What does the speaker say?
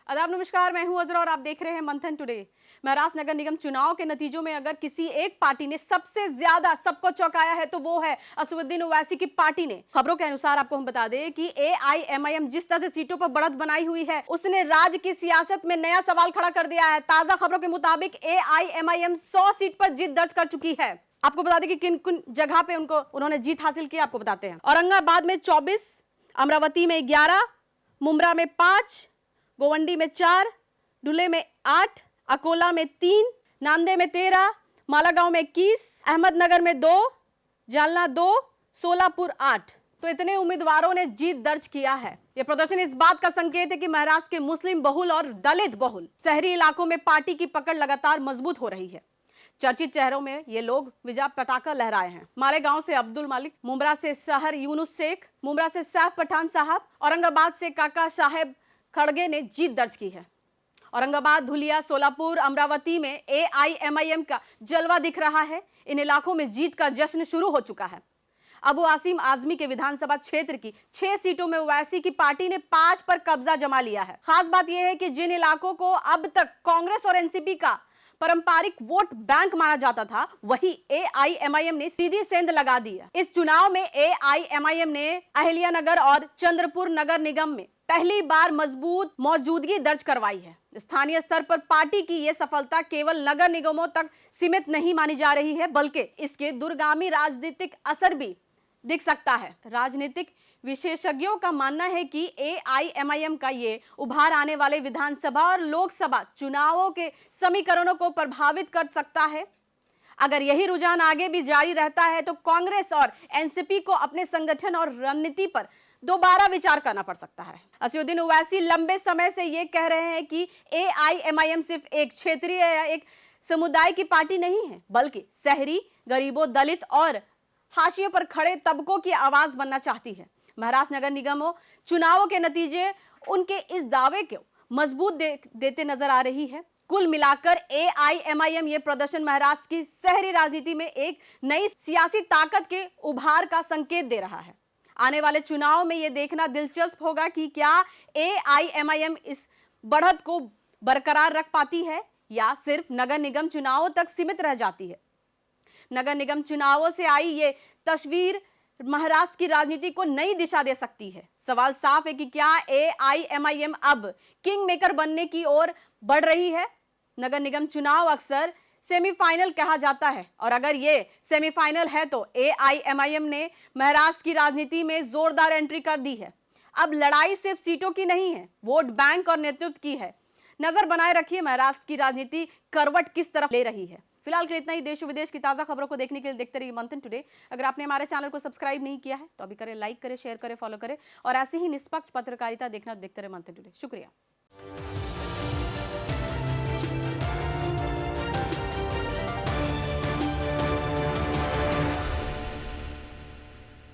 आदाब नमस्कार, मैं हूं अजरा और आप देख रहे हैं मंथन टुडे। महाराष्ट्र नगर निगम चुनाव के नतीजों में अगर किसी एक पार्टी ने सबसे ज्यादा सबको चौंकाया है तो वो है असदुद्दीन ओवैसी की पार्टी ने। खबरों के अनुसार आपको हम बता दें कि AIMIM जिस तरह से सीटों पर बढ़त बनाई हुई है, उसने राज्य की सियासत में नया सवाल खड़ा कर दिया है। ताजा खबरों के मुताबिक AIMIM 100 सीट पर जीत दर्ज कर चुकी है। आपको बता दें कि किन किन जगह पे उन्होंने जीत हासिल की, आपको बताते हैं। औरंगाबाद में 24, अमरावती में 11, मुंब्रा में 5, गोवंडी में 4, डुले में 8, अकोला में 3, नांदे में 13, मालागांव में 21, अहमदनगर में 2, जालना 2, सोलापुर 8। तो इतने उम्मीदवारों ने जीत दर्ज किया है। यह प्रदर्शन इस बात का संकेत है कि महाराष्ट्र के मुस्लिम बहुल और दलित बहुल शहरी इलाकों में पार्टी की पकड़ लगातार मजबूत हो रही है। चर्चित चेहरों में ये लोग विजय पताका लहराए हैं। मालेगांव से अब्दुल मालिक, मुंब्रा से शहर यूनुस शेख, मुंब्रा से सैफ पठान साहब, औरंगाबाद से काका साहेब खड़गे ने जीत दर्ज की है। औरंगाबाद, धुलिया, सोलापुर, अमरावती में AIMIM का जलवा दिख रहा है। इन इलाकों में जीत का जश्न शुरू हो चुका है। अबू आसिम आजमी के विधानसभा क्षेत्र की 6 सीटों में ओवैसी की पार्टी ने 5 पर कब्जा जमा लिया है। खास बात यह है कि जिन इलाकों को अब तक कांग्रेस और एनसीपी का पारंपरिक वोट बैंक माना जाता था, वही AIMIM ने सीधी सेंध लगा दी है। इस चुनाव में AIMIM ने अहिल्यानगर और चंद्रपुर नगर निगम में पहली बार मजबूत मौजूदगी दर्ज करवाई है। स्थानीय स्तर पर पार्टी की यह सफलता केवल नगर निगमों तक सीमित नहीं मानी जा रही है, बल्कि इसके दूरगामी राजनीतिक असर भी दिख सकता है। राजनीतिक विशेषज्ञों का मानना है कि AIMIM का ये उभार आने वाले विधानसभा और लोकसभा चुनावों के समीकरणों को प्रभावित कर सकता है। अगर यही रुझान आगे भी जारी रहता है तो कांग्रेस और एनसीपी को अपने संगठन और रणनीति पर दोबारा विचार करना पड़ सकता है। असदुद्दीन ओवैसी लंबे समय से ये कह रहे हैं कि AIMIM सिर्फ एक क्षेत्रीय या एक समुदाय की पार्टी नहीं है, बल्कि शहरी, गरीबों, दलित और हाशिए पर खड़े तबकों की आवाज बनना चाहती है। महाराष्ट्र नगर निगमों चुनावों के नतीजे उनके इस दावे को मजबूत देते नजर आ रही है। कुल मिलाकर AIMIM ये प्रदर्शन महाराष्ट्र की शहरी राजनीति में एक नई सियासी ताकत के उभार का संकेत दे रहा है। आने वाले चुनाव में यह देखना दिलचस्प होगा कि क्या AIMIM इस बढ़त को बरकरार रख पाती है या सिर्फ नगर निगम चुनावों तक सीमित रह जाती है। नगर निगम चुनावों से आई ये तस्वीर महाराष्ट्र की राजनीति को नई दिशा दे सकती है। सवाल साफ है कि क्या AIMIM अब किंग मेकर बनने की ओर बढ़ रही है। नगर निगम चुनाव अक्सर सेमीफाइनल कहा जाता है और अगर ये सेमीफाइनल है तो AIMIM ने महाराष्ट्र की राजनीति में जोरदार एंट्री कर दी है। अब लड़ाई सिर्फ सीटों की नहीं है, वोट बैंक और नेतृत्व की है। नजर बनाए रखिए महाराष्ट्र की राजनीति करवट किस तरफ ले रही है। फिलहाल के लिए इतना ही। देश विदेश की ताजा खबरों को देखने के लिए देखते रहिए मंथन टुडे। अगर आपने हमारे चैनल को सब्सक्राइब नहीं किया है तो अभी करें, लाइक करें, शेयर करें, फॉलो करें और ऐसे ही निष्पक्ष पत्रकारिता देखना देखते रहे मंथन टुडे। शुक्रिया।